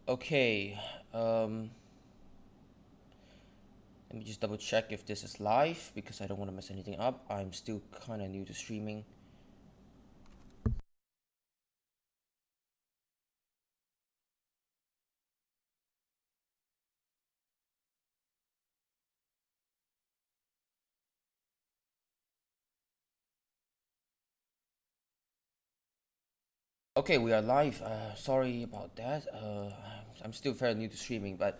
Okay, um, let me just double check if this is live because I don't want to mess anything up. I'm still kind of new to streaming. Okay, we are live. Sorry about that. I'm still fairly new to streaming, but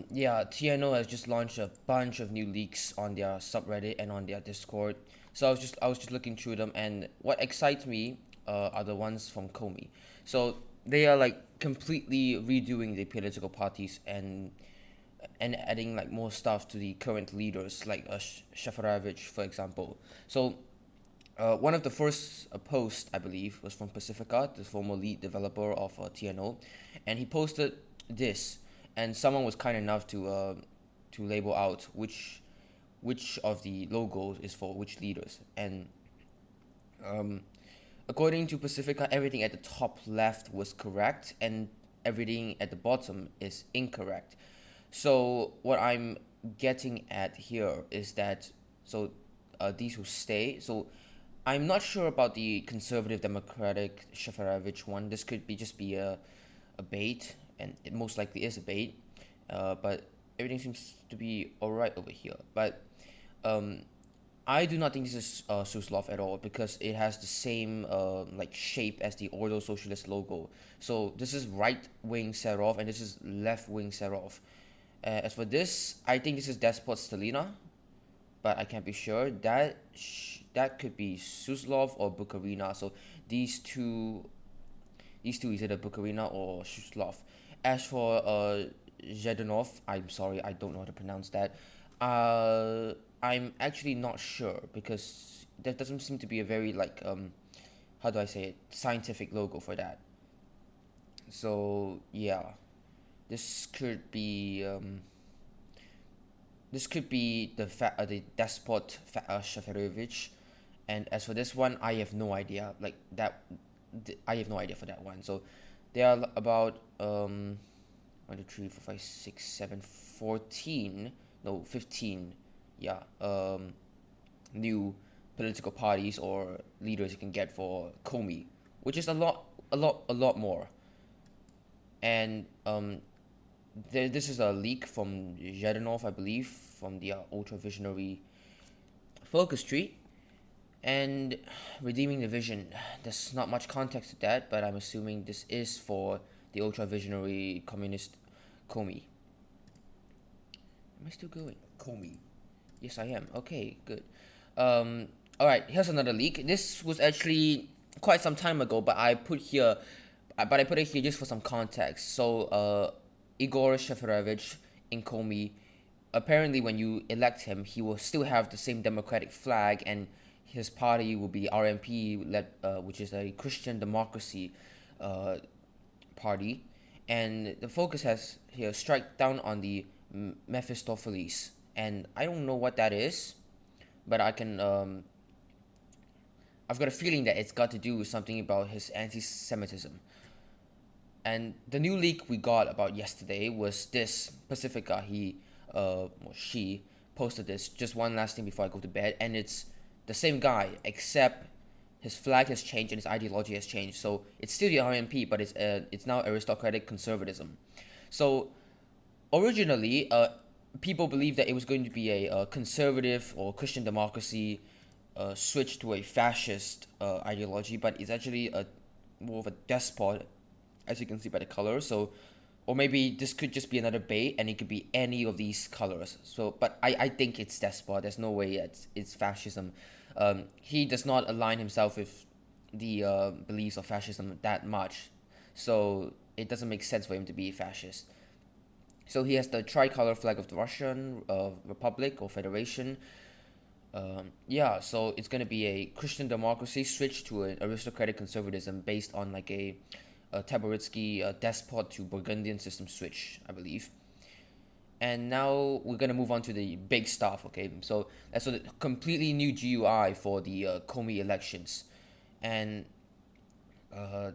yeah, TNO has just launched a bunch of new leaks on their subreddit and on their Discord. So I was just looking through them, and what excites me are the ones from Komi. So they are like completely redoing the political parties and adding like more stuff to the current leaders, like Shafarevich, for example. So one of the first posts, I believe, was from Pacifica, the former lead developer of TNO, and he posted this, and someone was kind enough to label out which of the logos is for which leaders, and um, according to Pacifica, everything at the top left was correct, and everything at the bottom is incorrect. So what I'm getting at here is that so these who stay. So I'm not sure about the conservative democratic Shafarevich one. This could be just be a bait, and it most likely is a bait. But everything seems to be alright over here. But um, I do not think this is Suslov at all because it has the same like shape as the Ordo Socialist logo. So this is right wing Serov and this is left wing Serov. As for this, I think this is Despot Stalina, but I can't be sure. That could be Suslov or Bukarina. So these two these two is either Bukarina or Suslov. As for Zhedanov, I'm sorry, I don't know how to pronounce that. I'm actually not sure because there doesn't seem to be a very like how do I say it, scientific logo for that. So yeah, this could be the despot Shafarevich, and as for this one, I have no idea. Like that, I have no idea for that one. So there are about 1, 2, 3, 4, 5, 6, 7, 14, no 15, yeah, new political parties or leaders you can get for Komi, which is a lot more. And this is a leak from Zhedanov, I believe, from the ultra visionary focus tree. And redeeming the vision. There's not much context to that, but I'm assuming this is for the ultra visionary communist Komi. Am I still going? Komi. Yes, I am. Okay, good. Um, all right. Here's another leak. This was actually quite some time ago, but I put it here just for some context. So, Igor Shafarevich in Komi, apparently, when you elect him, he will still have the same democratic flag, and his party will be RMP, which is a Christian democracy uh, party, and the focus has here strike down on the Mephistopheles, and I don't know what that is, but I've got a feeling that it's got to do with something about his anti-Semitism. And the new leak we got about yesterday was this Pacifica. Or she posted this. Just one last thing before I go to bed, and it's the same guy except his flag has changed and his ideology has changed. So it's still the RMP, but it's now aristocratic conservatism. So originally, people believed that it was going to be a conservative or Christian democracy switch to a fascist ideology, but it's actually a more of a despot, as you can see by the color. So, or maybe this could just be another bait, and it could be any of these colors. So, but I think it's despot. There's no way it's fascism. He does not align himself with the beliefs of fascism that much, so it doesn't make sense for him to be fascist. So he has the tricolor flag of the Russian Republic or Federation. Yeah, so it's gonna be a Christian democracy switch to an aristocratic conservatism based on like a Taboritsky despot to Burgundian system switch, I believe. And now we're gonna move on to the big stuff. Okay, so that's a completely new GUI for the Komi elections, and uh,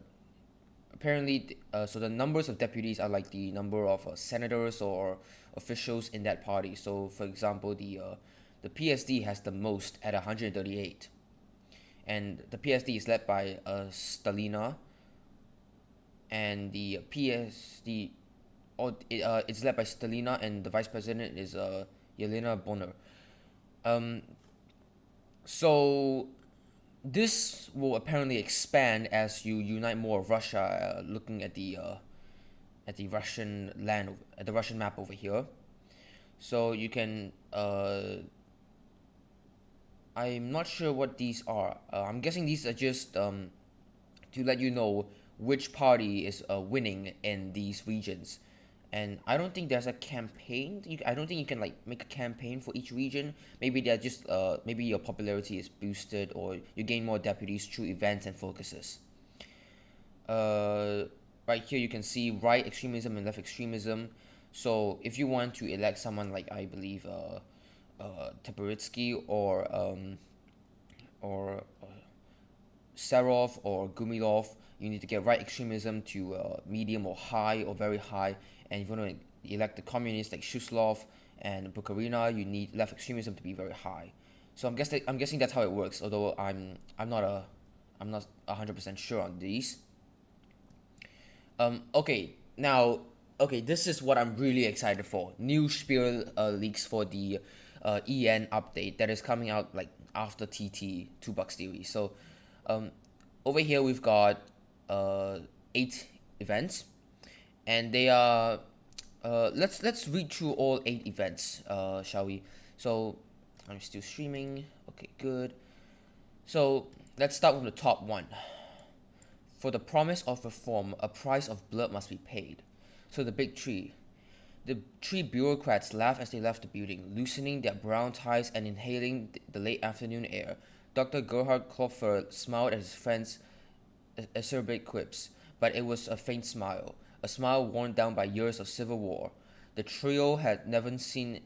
apparently, so the numbers of deputies are like the number of senators or officials in that party. So, for example, the PSD has the most at 138, and the PSD is led by Stalina, and the PSD, it's led by Stalina, and the vice president is Yelena Bonner. Um, so this will apparently expand as you unite more of Russia. Looking at the Russian land, at the Russian map over here, so you can. I'm not sure what these are. I'm guessing these are just to let you know which party is winning in these regions. And I don't think there's a campaign. I don't think you can like make a campaign for each region. Maybe they're just maybe your popularity is boosted or you gain more deputies through events and focuses. Uh, right here you can see right extremism and left extremism. So if you want to elect someone like I believe Teperitsky or Serov or Gumilov, you need to get right extremism to medium or high or very high. And if you want to elect the communists like Shuslov and Bukharina, you need left extremism to be very high. So I'm guessing that's how it works. Although I'm not 100% sure on these. Okay, now, okay, this is what I'm really excited for. New Spear leaks for the EN update that is coming out like after TT $2 theory. So, um, over here we've got 8 events, and they are let's read through all 8 events, shall we? So, I'm still streaming. Okay, good. So let's start with the top one. For the promise of reform, a price of blood must be paid. So the big three. The 3 bureaucrats laughed as they left the building, loosening their brown ties and inhaling the late afternoon air. Dr. Gerhard Klopfer smiled at his friend's acerbic quips, but it was a faint smile, a smile worn down by years of civil war. The trio had never seen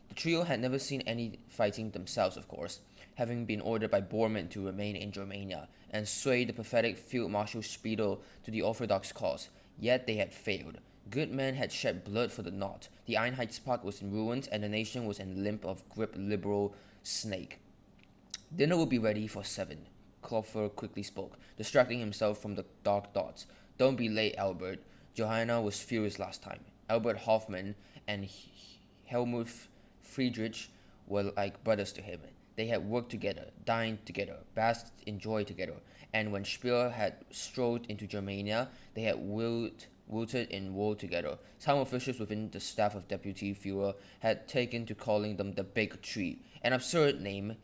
the trio had never seen any fighting themselves, of course, having been ordered by Bormann to remain in Germania and sway the pathetic Field Marshal Speidel to the Orthodox cause. Yet they had failed. Good men had shed blood for the North. The Einheitspark was in ruins, and the nation was in limp of gripped liberal snake. Dinner will be ready for 7. Klopfer quickly spoke, distracting himself from the dark thoughts. Don't be late, Albert. Johanna was furious last time. Albert Hoffman and Helmut Friedrich were like brothers to him. They had worked together, dined together, basked in joy together, and when Speer had strolled into Germania, they had wilted in woe together. Some officials within the staff of Deputy Führer had taken to calling them the Big Tree, an absurd name,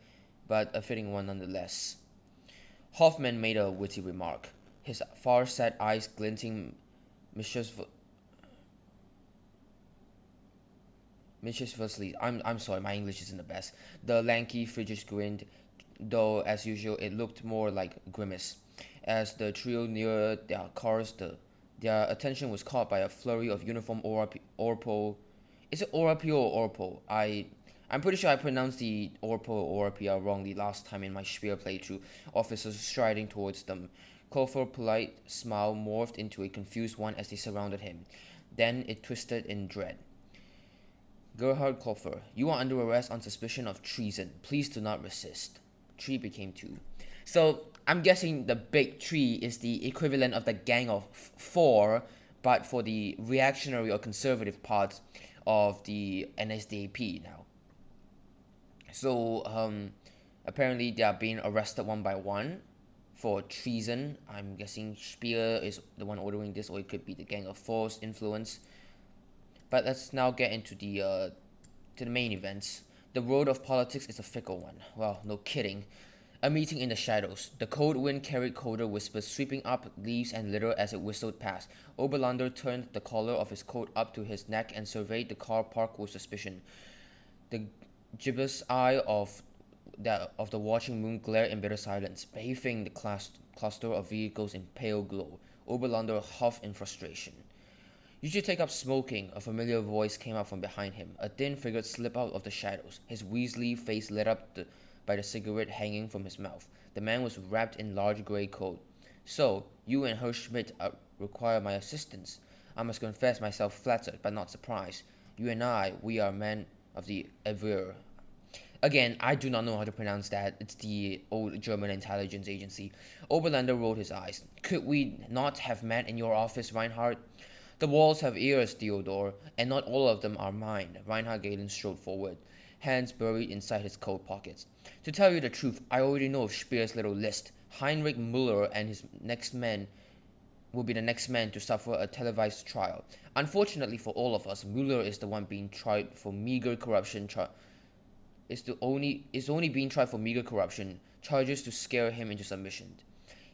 but a fitting one nonetheless. Hoffman made a witty remark, his far-set eyes glinting mischievously. I'm sorry, my English isn't the best. The lanky Friedrich grinned, though as usual it looked more like a grimace. As the trio neared their cars, their attention was caught by a flurry of uniformed Orpo. Is it Orapio or Orpo? I'm pretty sure I pronounced the Orpo or Orapia wrongly last time in my Speer playthrough. Officers striding towards them. Klopfer's polite smile morphed into a confused one as they surrounded him. Then it twisted in dread. Gerhard Klopfer, you are under arrest on suspicion of treason. Please do not resist. 3 became 2. So I'm guessing the big 3 is the equivalent of the gang of 4, but for the reactionary or conservative part of the NSDAP now. So apparently they are being arrested one by one for treason. I'm guessing Speer is the one ordering this, or it could be the gang of 4's influence. But let's now get into the main events. The road of politics is a fickle one. Well, no kidding. A meeting in the shadows. The cold wind carried colder whispers, sweeping up leaves and litter as it whistled past. Oberlander turned the collar of his coat up to his neck and surveyed the car park with suspicion. The gibbous eye of the watching moon glared in bitter silence, bathing the cluster of vehicles in pale glow. Oberlander huffed in frustration. You should take up smoking, a familiar voice came up from behind him. A thin figure slipped out of the shadows, his weaselly face lit up by the cigarette hanging from his mouth. The man was wrapped in large grey coat. So, you and Herr Schmidt require my assistance. I must confess myself flattered, but not surprised. You and I, we are men of the Ever. Again, I do not know how to pronounce that. It's the old German intelligence agency. Oberlander rolled his eyes. Could we not have met in your office, Reinhardt? The walls have ears, Theodore, and not all of them are mine. Reinhard Galen strode forward, hands buried inside his coat pockets. To tell you the truth, I already know of Speer's little list. Heinrich Müller and his next man will be the next man to suffer a televised trial. Unfortunately for all of us, Müller is the one being tried for meager corruption. Is only being tried for meager corruption charges to scare him into submission.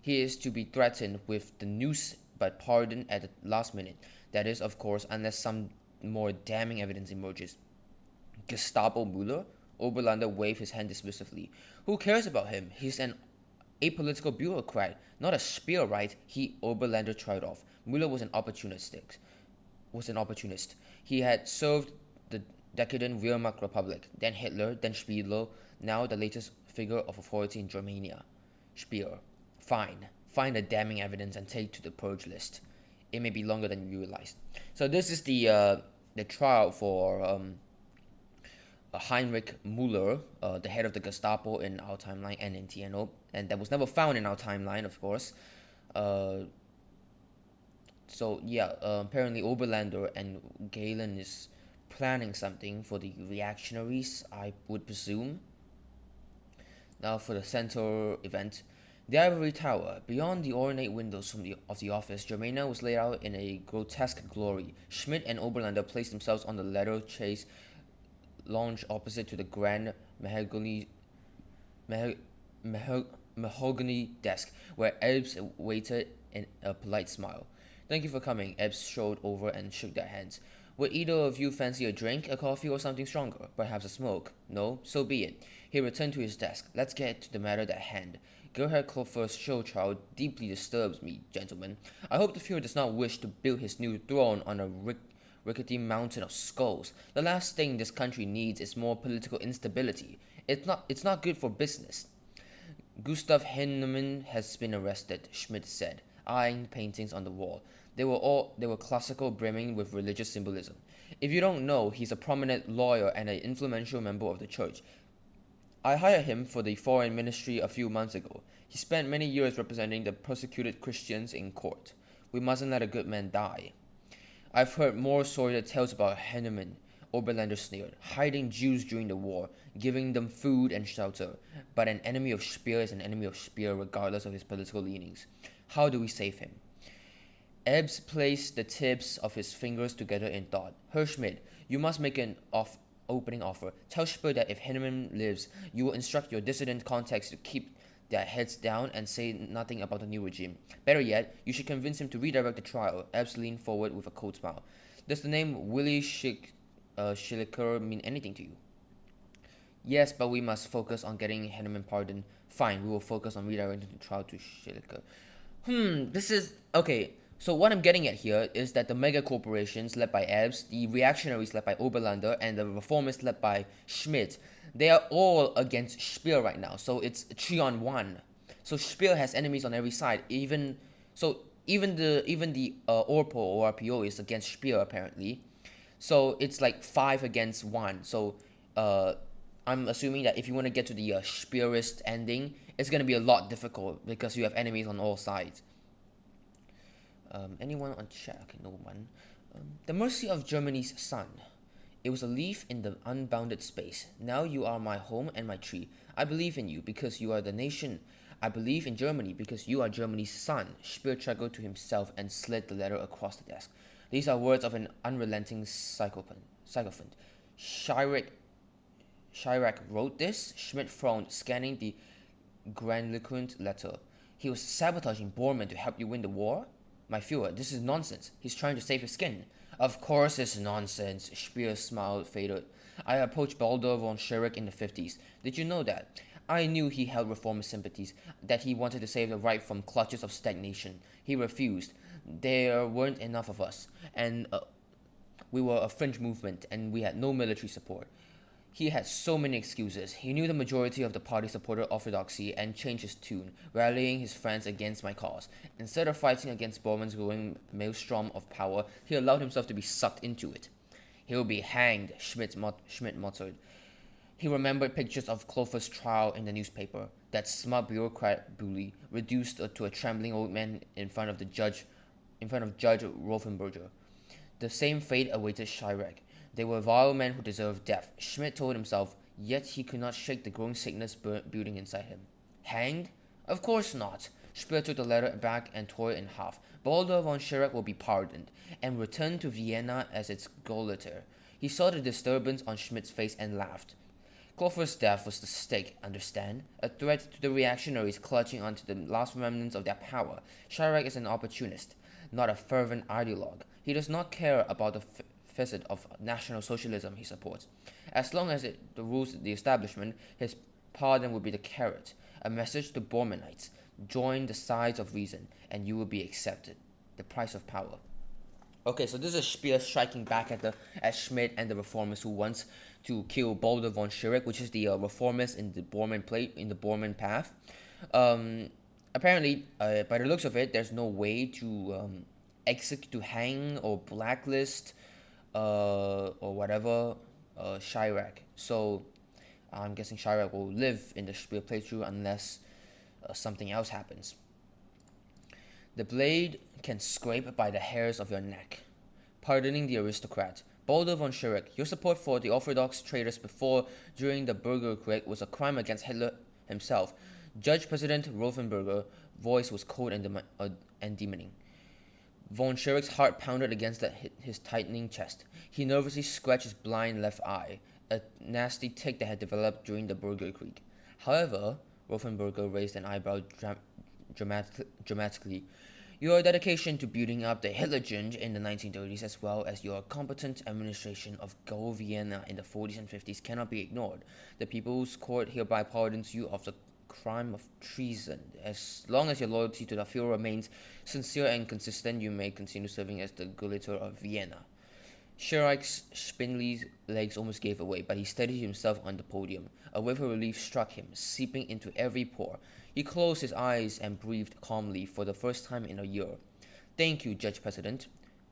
He is to be threatened with the noose but pardoned at the last minute. That is, of course, unless some more damning evidence emerges. Gestapo Müller? Oberlander waved his hand dismissively. Who cares about him? He's an apolitical bureaucrat, not a Speer, right? Oberlander tried off. Müller was an opportunist. He had served the decadent Wehrmacht Republic, then Hitler, then Spiegel, now the latest figure of authority in Germania. Speer. Fine. Find the damning evidence and take to the purge list. It may be longer than you realize. So this is the trial for Heinrich Müller, the head of the Gestapo in our timeline and in TNO, and that was never found in our timeline, of course. Apparently Oberlander and Galen is planning something for the reactionaries, I would presume. Now for the center event. The ivory tower. Beyond the ornate windows of the office, Germania was laid out in a grotesque glory. Schmidt and Oberlander placed themselves on the leather chase lounge opposite to the grand mahogany desk, where Ebbs waited in a polite smile. Thank you for coming. Ebbs strolled over and shook their hands. Would either of you fancy a drink, a coffee, or something stronger? Perhaps a smoke? No? So be it. He returned to his desk. Let's get to the matter at hand. Gerhard Klopfer's show trial deeply disturbs me, gentlemen. I hope the Fuhrer does not wish to build his new throne on a rickety mountain of skulls. The last thing this country needs is more political instability. It's not good for business. Gustav Heinemann has been arrested, Schmidt said, eyeing paintings on the wall. They were classical, brimming with religious symbolism. If you don't know, he's a prominent lawyer and an influential member of the church. I hired him for the foreign ministry a few months ago. He spent many years representing the persecuted Christians in court. We mustn't let a good man die. I've heard more sordid tales about Heinemann, Oberlander sneered, hiding Jews during the war, giving them food and shelter. But an enemy of Speer is an enemy of Speer regardless of his political leanings. How do we save him? Ebbs placed the tips of his fingers together in thought. Herr Schmidt, you must make an opening offer. Tell Speer that if Heinemann lives, you will instruct your dissident contacts to keep their heads down and say nothing about the new regime. Better yet, you should convince him to redirect the trial. Ebbs leaned forward with a cold smile. Does the name Willy Schilliker mean anything to you? Yes, but we must focus on getting Heinemann pardoned. Fine, we will focus on redirecting the trial to Schilliker. This is... Okay, so what I'm getting at here is that the mega corporations led by Ebbs, the reactionaries led by Oberlander, and the reformists led by Schmidt, they are all against Speer right now. So it's 3-on-1. So Speer has enemies on every side. Even the ORPO or RPO is against Speer apparently. So it's like 5 against 1. So I'm assuming that if you want to get to the Speerist ending, it's going to be a lot difficult because you have enemies on all sides. Anyone on chat? Okay, no one. The mercy of Germany's sun. It was a leaf in the unbounded space. Now you are my home and my tree. I believe in you because you are the nation. I believe in Germany because you are Germany's son. Speer chuckled to himself and slid the letter across the desk. These are words of an unrelenting sycophant. Chirac wrote this? Schmidt frowned, scanning the grandiloquent letter. He was sabotaging Bormann to help you win the war? My Fuhrer, this is nonsense. He's trying to save his skin. Of course it's nonsense. Speer's smile faded. I approached Baldur von Schirach in the 50s. Did you know that? I knew he held reformist sympathies, that he wanted to save the right from clutches of stagnation. He refused. There weren't enough of us, and we were a fringe movement, and we had no military support. He had so many excuses. He knew the majority of the party supported orthodoxy and changed his tune, rallying his friends against my cause. Instead of fighting against Bormann's growing maelstrom of power, he allowed himself to be sucked into it. He'll be hanged, Schmidt muttered. He remembered pictures of Clover's trial in the newspaper, that smart bureaucrat bully, reduced to a trembling old man in front of Judge Rothenberger. The same fate awaited Chirac. They were vile men who deserved death, Schmidt told himself, yet he could not shake the growing sickness building inside him. Hanged? Of course not. Speer took the letter back and tore it in half. Baldur von Schirach will be pardoned, and returned to Vienna as its Gauleiter. He saw the disturbance on Schmidt's face and laughed. Clover's death was the stake, understand? A threat to the reactionaries clutching onto the last remnants of their power. Chirac is an opportunist, not a fervent ideologue. He does not care about the facet of National Socialism he supports. As long as it rules the establishment, his pardon will be the carrot, a message to Bormannites. Join the sides of reason, and you will be accepted. The price of power. Okay, so this is Speer striking back at Schmidt and the reformers who wants to kill Baldur von Schirach, which is the reformers in the Bormann path. Apparently, by the looks of it, there's no way to execute, to hang or blacklist or whatever Chirac. So I'm guessing Chirac will live in the Speer playthrough unless something else happens. The blade can scrape by the hairs of your neck. Pardoning the aristocrat. Baldur von Schirach, your support for the Orthodox traitors before, during the Bürgerkrieg was a crime against Hitler himself. Judge President Rothenberger's voice was cold and demeaning. Von Schirach's heart pounded against his tightening chest. He nervously scratched his blind left eye, a nasty tic that had developed during the Bürgerkrieg. However, Rothenberger raised an eyebrow dramatically. Your dedication to building up the Hitlerjugend in the 1930s, as well as your competent administration of Gau Vienna in the 40s and 50s, cannot be ignored. The People's Court hereby pardons you of the crime of treason. As long as your loyalty to the Führer remains sincere and consistent, you may continue serving as the Gauleiter of Vienna. Chirac's spindly legs almost gave away, but he steadied himself on the podium. A wave of relief struck him, seeping into every pore. He closed his eyes and breathed calmly for the first time in a year. Thank you, Judge President.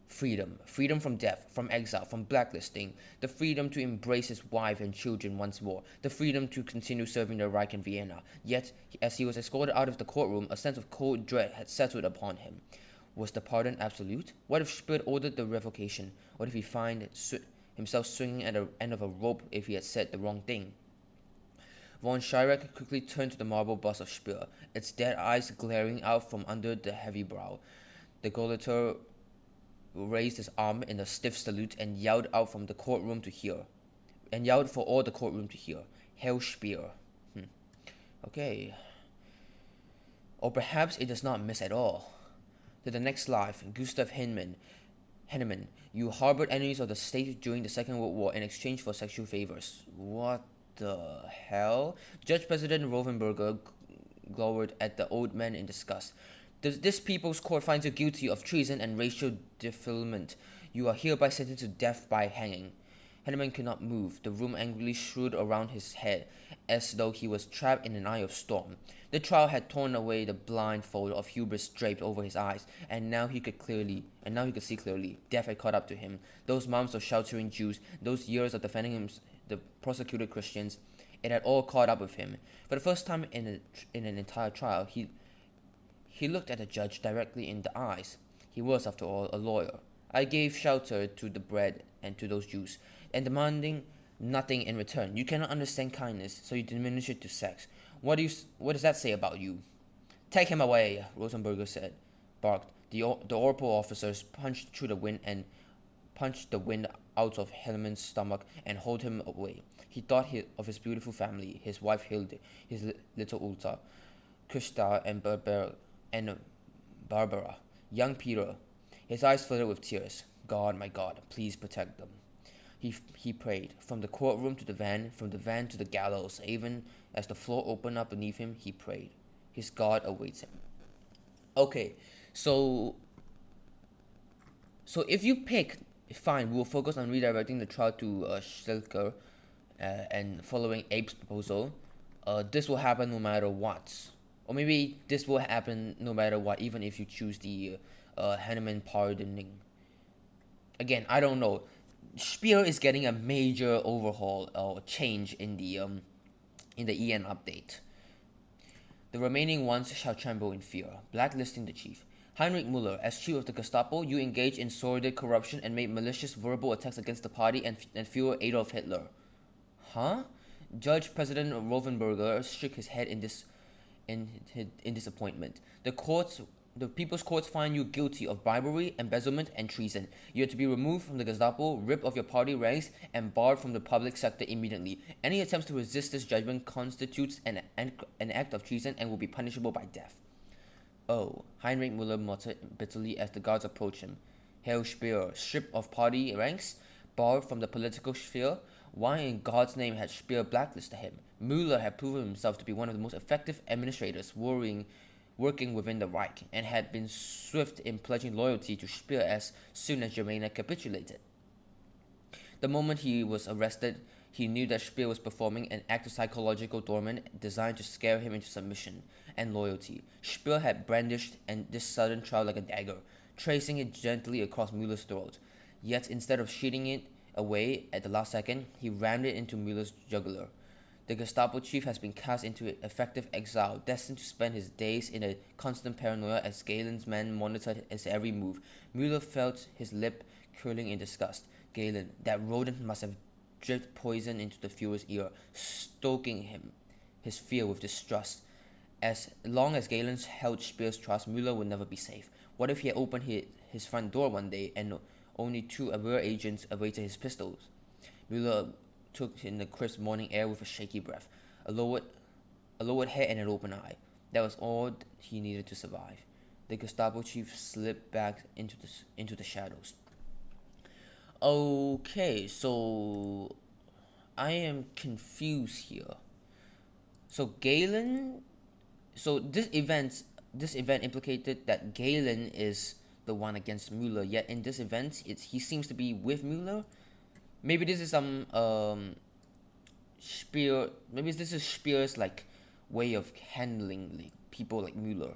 Freedom. Freedom from death, from exile, from blacklisting. The freedom to embrace his wife and children once more. The freedom to continue serving the Reich in Vienna. Yet, as he was escorted out of the courtroom, a sense of cold dread had settled upon him. Was the pardon absolute? What if Speer ordered the revocation? What if he found himself swinging at the end of a rope if he had said the wrong thing? Von Schirach quickly turned to the marble bust of Speer, its dead eyes glaring out from under the heavy brow. The Gauleiter raised his arm in a stiff salute and yelled out from the courtroom to hear. And yelled for all the courtroom to hear. Hail Speer. Okay. Or perhaps it does not miss at all. To the next life, Gustav Henneman, you harbored enemies of the state during the Second World War in exchange for sexual favors. What the hell? Judge President Rothenberger glowered at the old man in disgust. This People's Court finds you guilty of treason and racial defilement. You are hereby sentenced to death by hanging. Henneman could not move. The room angrily shrieked around his head, as though he was trapped in an eye of storm. The trial had torn away the blindfold of hubris draped over his eyes, and now he could see clearly. Death had caught up to him. Those months of sheltering Jews, those years of defending the persecuted Christians, it had all caught up with him. For the first time in an entire trial, he looked at the judge directly in the eyes. He was, after all, a lawyer. I gave shelter to the bread and to those Jews, and demanding nothing in return. You cannot understand kindness, so you diminish it to sex. What does that say about you? Take him away, Rosenberger barked. The Orpo officers punched through the wind and punched the wind out of Henneman's stomach and hauled him away. He thought of his beautiful family, his wife Hilde, his little Ulta, Christa and Barbara, young Peter. His eyes filled with tears. God, my God, please protect them. He prayed, from the courtroom to the van, from the van to the gallows. Even as the floor opened up beneath him, he prayed. His God awaits him. Okay, so if you pick, fine, we'll focus on redirecting the trial to Stilker and following Abe's proposal, this will happen no matter what. Or maybe this will happen no matter what, even if you choose the Hanneman pardoning. Again, I don't know. Spear is getting a major overhaul or change in the EN update. The remaining ones shall tremble in fear, blacklisting the chief. Heinrich Müller, as chief of the Gestapo, you engaged in sordid corruption and made malicious verbal attacks against the party and Führer Adolf Hitler. Huh? Judge President Rovenberger shook his head in disappointment. The People's Courts find you guilty of bribery, embezzlement, and treason. You are to be removed from the Gestapo, ripped of your party ranks, and barred from the public sector immediately. Any attempts to resist this judgment constitutes an act of treason and will be punishable by death. Oh, Heinrich Müller muttered bitterly as the guards approached him. Herr Speer, stripped of party ranks, barred from the political sphere. Why in God's name had Speer blacklisted him? Müller had proven himself to be one of the most effective administrators working within the Reich, and had been swift in pledging loyalty to Speer as soon as Germania capitulated. The moment he was arrested, he knew that Speer was performing an act of psychological dormant designed to scare him into submission and loyalty. Speer had brandished this sudden trial like a dagger, tracing it gently across Müller's throat. Yet instead of shooting it away at the last second, he rammed it into Müller's jugular. The Gestapo chief has been cast into effective exile, destined to spend his days in a constant paranoia as Galen's men monitored his every move. Müller felt his lip curling in disgust. Galen, that rodent must have dripped poison into the Führer's ear, stoking his fear with distrust. As long as Galen held Speer's trust, Müller would never be safe. What if he had opened his front door one day and only two aware agents awaited his pistols? Müller took in the crisp morning air with a shaky breath, a lowered head and an open eye. That was all he needed to survive. The Gestapo chief slipped back into the shadows. Okay, so I am confused here. So Galen, so this event implicated that Galen is the one against Müller. Yet in this event, he seems to be with Müller. Maybe this is some Speer. Maybe this is Speer's like way of handling like people like Müller.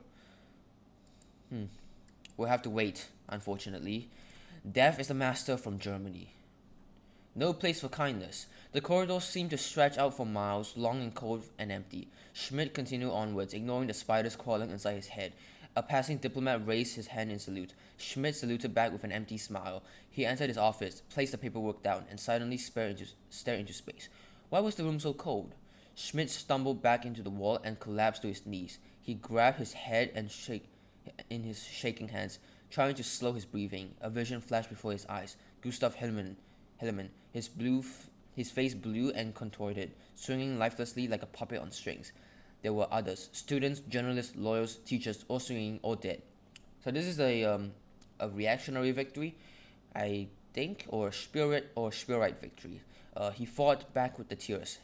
We'll have to wait. Unfortunately, death is the master from Germany. No place for kindness. The corridors seemed to stretch out for miles, long and cold and empty. Schmidt continued onwards, ignoring the spiders crawling inside his head. A passing diplomat raised his hand in salute. Schmidt saluted back with an empty smile. He entered his office, placed the paperwork down, and silently stared into space. Why was the room so cold? Schmidt stumbled back into the wall and collapsed to his knees. He grabbed his head and in his shaking hands, trying to slow his breathing. A vision flashed before his eyes. Gustav Hellemann, his face blue and contorted, swinging lifelessly like a puppet on strings. There were others, students, journalists, lawyers, teachers, all swinging, all dead. So this is a reactionary victory, I think, or Speerite victory. He fought back with the tears.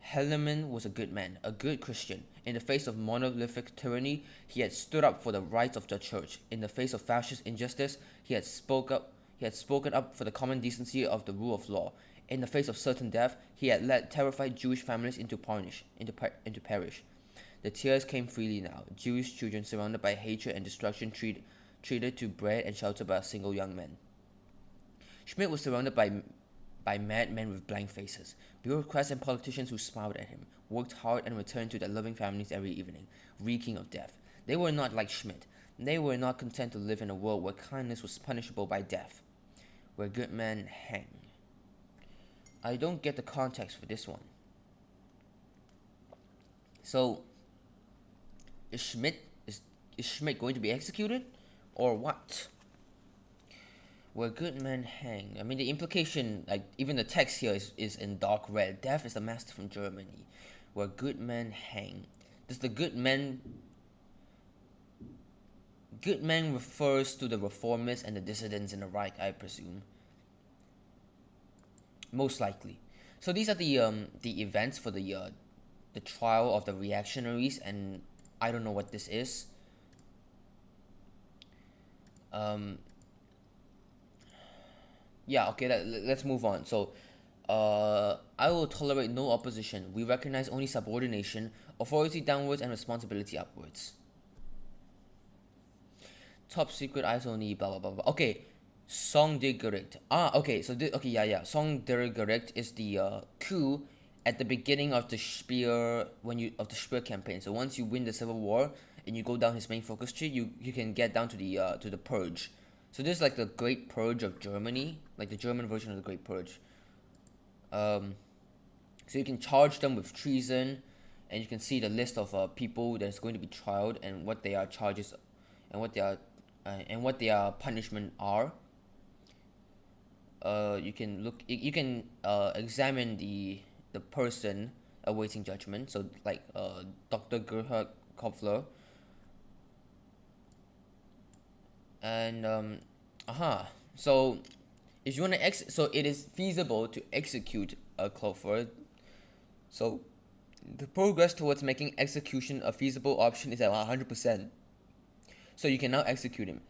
Hellemann was a good man, a good Christian. In the face of monolithic tyranny, he had stood up for the rights of the church. In the face of fascist injustice, he had spoken up for the common decency of the rule of law. In the face of certain death, he had led terrified Jewish families into perish. The tears came freely now. Jewish children surrounded by hatred and destruction, treated to bread and shelter by a single young man. Schmidt was surrounded by madmen with blank faces, bureaucrats and politicians who smiled at him, worked hard and returned to their loving families every evening, reeking of death. They were not like Schmidt. They were not content to live in a world where kindness was punishable by death, where good men hang. I don't get the context for this one. So, is Schmidt going to be executed, or what? Where good men hang. I mean, the implication, like even the text here is in dark red. Death is the master from Germany. Where good men hang. Does the good men? Good men refers to the reformists and the dissidents in the Reich, I presume. Most likely. So these are the events for the trial of the reactionaries, and I don't know what this is. Yeah, okay, let's move on. So I will tolerate no opposition. We recognize only subordination, authority downwards, and responsibility upwards. Top secret ISO only, blah blah blah blah. Okay, Songdigerect. Okay, so okay, yeah. Songdigerect is the coup at the beginning of the Spear Spear campaign. So once you win the civil war and you go down his main focus tree, you can get down to the purge. So this is like the Great Purge of Germany, like the German version of the Great Purge. So you can charge them with treason, and you can see the list of people that's going to be trialed and what their charges, and what their punishment are. You can examine the person awaiting judgment. So like Dr. Gerhard Kopfler, and so if you want to so it is feasible to execute a Kopfler. So the progress towards making execution a feasible option is at 100%. So you can now execute him.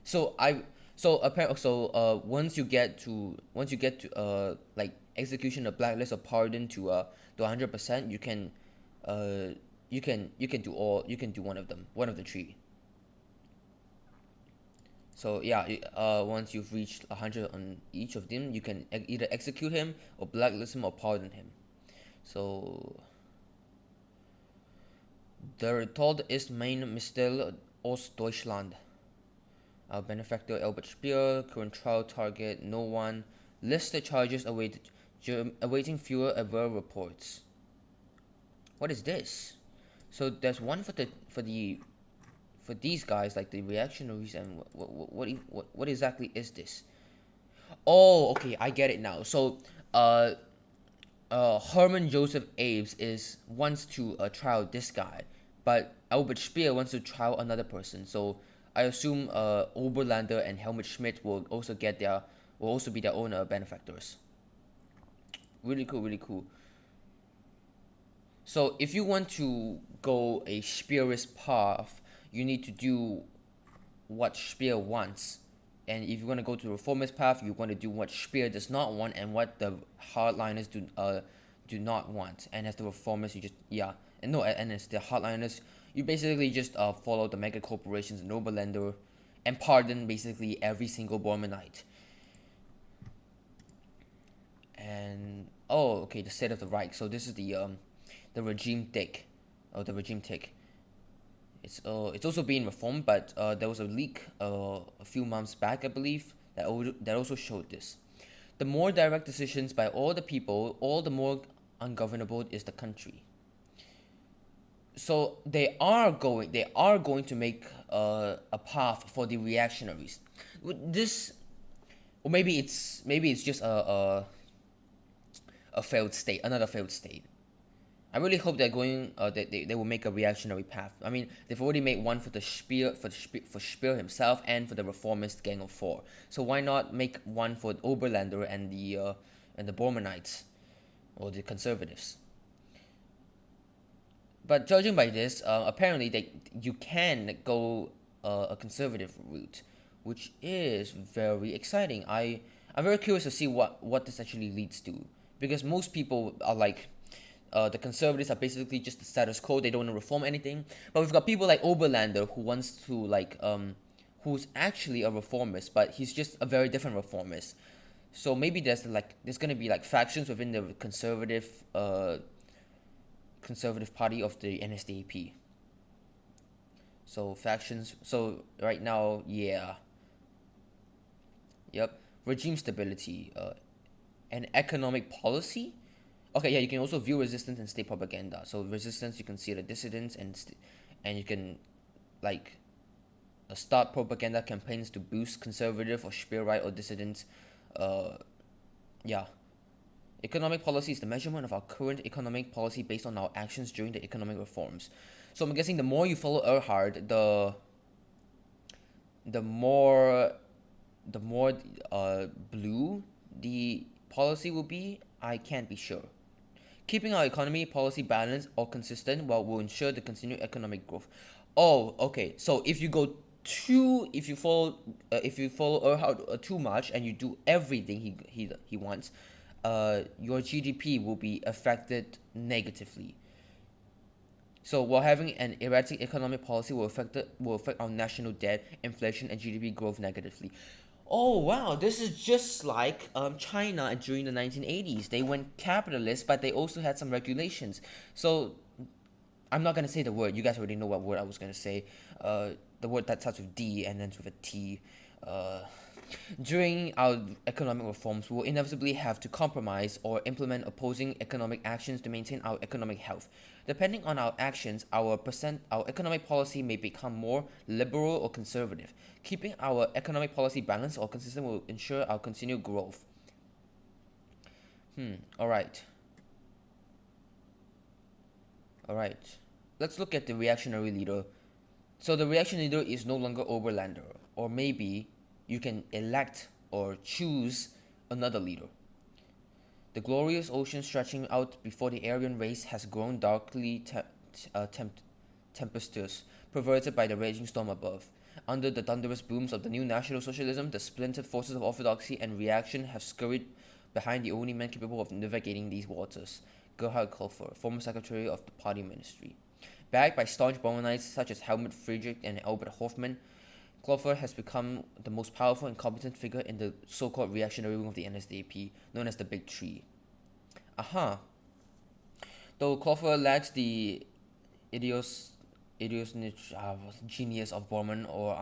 Once you get to like execution, a blacklist, or pardon to 100%, you can do one of them, one of the three. So yeah, once you've reached 100 on each of them, you can either execute him or blacklist him or pardon him. So der Tod ist mein Mistel Ostdeutschland. Our benefactor Albert Speer, current trial target no one. Listed charges awaiting fewer avert reports. What is this? So there's one for these guys, like the reactionaries, and what exactly is this? Oh, okay, I get it now. So Herman Joseph Aves wants to trial this guy, but Albert Speer wants to trial another person. So I assume Oberlander and Helmut Schmidt will also be their own benefactors. Really cool, really cool. So if you want to go a Speerist path, you need to do what Speer wants. And if you want to go to the reformist path, you want to do what Speer does not want and what the hardliners do not want. And as the reformists, and as the hardliners, you basically just follow the mega corporations and Oberländer and pardon basically every single Bormanite. And okay, the state of the Reich. So this is the regime tick, the regime tick. It's also being reformed, but there was a leak a few months back, I believe, that also showed this. The more direct decisions by all the people, all the more ungovernable is the country. So they are going to make a path for the reactionaries. This, or maybe it's just a failed state, another failed state. I really hope they're going. They will make a reactionary path. I mean, they've already made one for for Speer himself and for the reformist Gang of Four. So why not make one for Oberlander and the Bormanites, or the conservatives? But judging by this, apparently you can go a conservative route, which is very exciting. I'm very curious to see what this actually leads to, because most people are like, the conservatives are basically just the status quo. They don't want to reform anything. But we've got people like Oberlander who wants to who's actually a reformist, but he's just a very different reformist. So maybe there's gonna be like factions within the conservative party of the NSDAP. So factions. So right now, yeah. Yep. Regime stability, and economic policy. Okay, yeah, you can also view resistance and state propaganda. So resistance, you can see the dissidents, and you can start propaganda campaigns to boost conservative or Speer right or dissidents. Yeah. Economic policy is the measurement of our current economic policy based on our actions during the economic reforms. So I'm guessing the more you follow Erhard, the more blue the policy will be. I can't be sure. Keeping our economy policy balanced or consistent while will ensure the continued economic growth. Oh, okay. So if you follow Erhard too much and you do everything he wants, your GDP will be affected negatively. So while having an erratic economic policy will affect our national debt, inflation, and GDP growth negatively. Oh wow, this is just like China during the 1980s. They went capitalist, but they also had some regulations. So I'm not gonna say the word. You guys already know what word I was gonna say. The word that starts with D and ends with a T. Uh, During our economic reforms, we will inevitably have to compromise or implement opposing economic actions to maintain our economic health. Depending on our actions, our economic policy may become more liberal or conservative. Keeping our economic policy balanced or consistent will ensure our continued growth. All right. All right. Let's look at the reactionary leader. So the reactionary leader is no longer Oberlander, or maybe you can elect or choose another leader. The glorious ocean stretching out before the Aryan race has grown darkly tempestuous, perverted by the raging storm above. Under the thunderous booms of the new National Socialism, the splintered forces of orthodoxy and reaction have scurried behind the only man capable of navigating these waters, Gerhard Kolfer, former secretary of the party ministry. Backed by staunch Bauernites such as Helmut Friedrich and Albert Hofmann, Klofer has become the most powerful and competent figure in the so-called reactionary wing of the NSDAP, known as the Big Three. Aha! Though Klofer lacks the idiosyncratic genius of Bormann or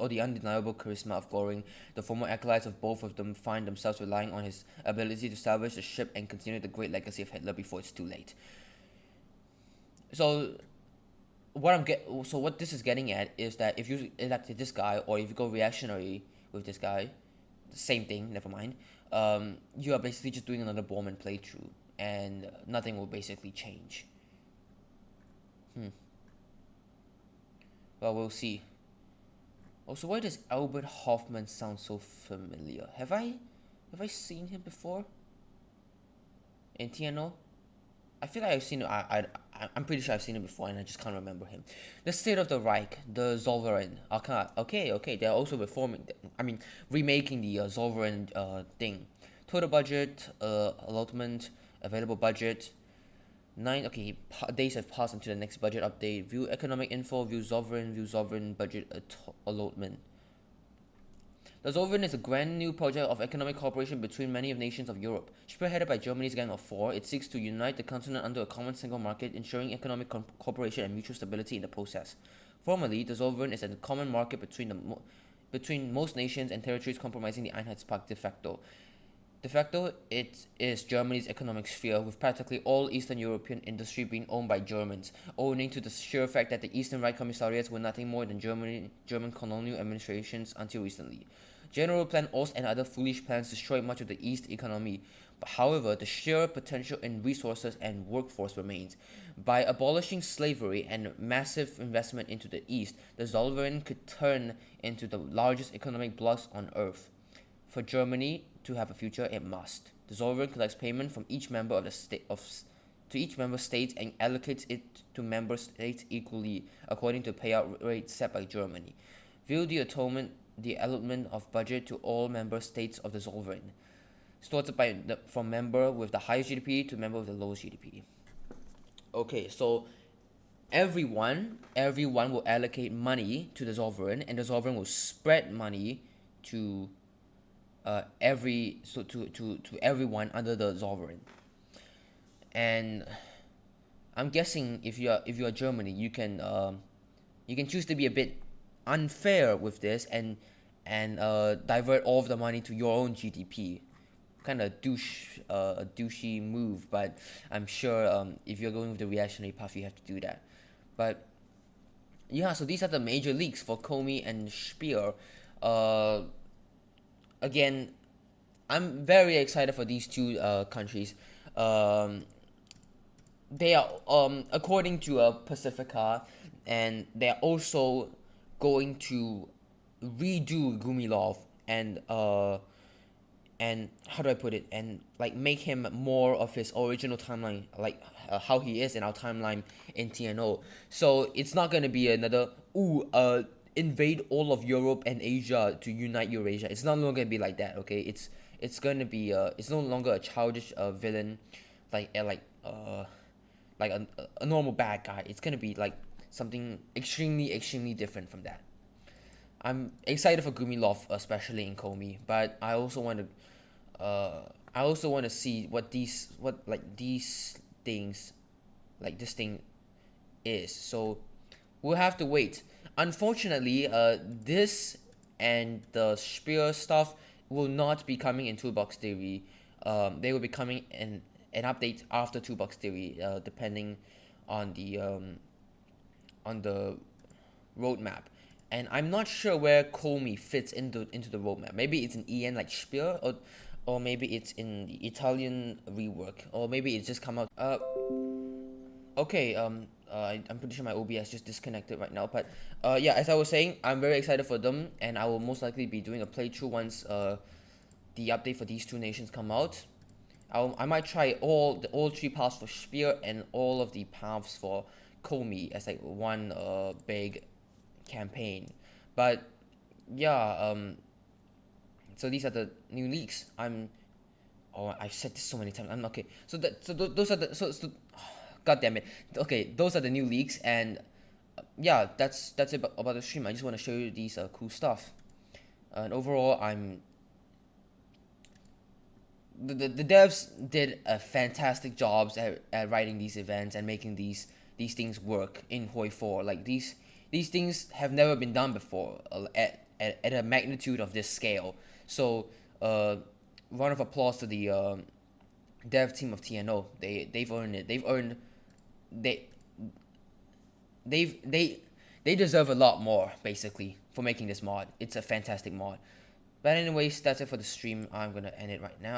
the undeniable charisma of Goring, the former acolytes of both of them find themselves relying on his ability to salvage the ship and continue the great legacy of Hitler before it's too late. So what this is getting at is that if you elected this guy or if you go reactionary with this guy, same thing, never mind. You are basically just doing another Bormann playthrough, and nothing will basically change. Well, we'll see. Also, why does Albert Hoffman sound so familiar? Have I seen him before in TNO? I feel like I've seen him. I'm pretty sure I've seen him before, and I just can't remember him. The State of the Reich, the Zollverein. Okay. They're also remaking the Zollverein thing. Total budget, allotment, available budget. Days have passed into the next budget update. View economic info. View Zollverein budget allotment. The Zollverein is a grand new project of economic cooperation between many of nations of Europe. Spearheaded by Germany's Gang of Four, it seeks to unite the continent under a common single market, ensuring economic cooperation and mutual stability in the process. Formally, the Zollverein is a common market between most nations and territories comprising the Einheitspact de facto. De facto, it is Germany's economic sphere, with practically all Eastern European industry being owned by Germans, owing to the sheer fact that the Eastern Reich commissariats were nothing more than German colonial administrations until recently. General Plan Ost and other foolish plans destroyed much of the East economy, but however, the sheer potential in resources and workforce remains. By abolishing slavery and massive investment into the East, the Zollverein could turn into the largest economic bloc on earth. For Germany to have a future, it must. The Zollverein collects payment from each member of the to each member state and allocates it to member states equally according to the payout rate set by Germany. View the allotment of budget to all member states of the Zollverein, sorted from member with the highest GDP to member with the lowest GDP. Okay, so everyone will allocate money to the Zollverein, and the Zollverein will spread money to everyone under the Zollverein. And I'm guessing if you're Germany, you can choose to be a bit unfair with this and divert all of the money to your own GDP. Kind of douchey move, but I'm sure if you're going with the reactionary path, you have to do that. But yeah, so these are the major leaks for Komi and Speer. Again, I'm very excited for these two countries. They are according to Pacifica, and they're also going to redo Gumilov and how do I put it, and like make him more of his original timeline, like how he is in our timeline in TNO. So it's not gonna be another invade all of Europe and Asia to unite Eurasia. It's not gonna be like that. Okay, it's it's gonna be it's no longer a childish villain, like like a normal bad guy. It's gonna be like something extremely different from that. I'm excited for Gumilov, especially in Komi, but I also want to see what like these things like this thing is. So we'll have to wait. Unfortunately, this and the Spear stuff will not be coming in Toolbox Theory. They will be coming in an update after Toolbox Theory, depending on the roadmap. And I'm not sure where Komi fits into the roadmap. Maybe it's an EN like Spear, or maybe it's in the Italian rework, or maybe it's just come out. Okay. I'm pretty sure my OBS just disconnected right now, but yeah, as I was saying, I'm very excited for them, and I will most likely be doing a playthrough once the update for these two nations come out. I might try all three paths for Spear and all of the paths for Komi as like one big campaign. But yeah, so these are the new leaks. I've said this so many times. I'm okay. Those are the God damn it. Okay, those are the new leaks, and yeah, that's it about the stream. I just want to show you these cool stuff. And overall, the devs did a fantastic jobs at writing these events and making these things work in Hoi 4. Like these things have never been done before at a magnitude of this scale. So round of applause to the dev team of TNO. They've earned it. They they've they deserve a lot more basically for making this mod. It's a fantastic mod. But anyways, that's it for the stream. I'm gonna end it right now.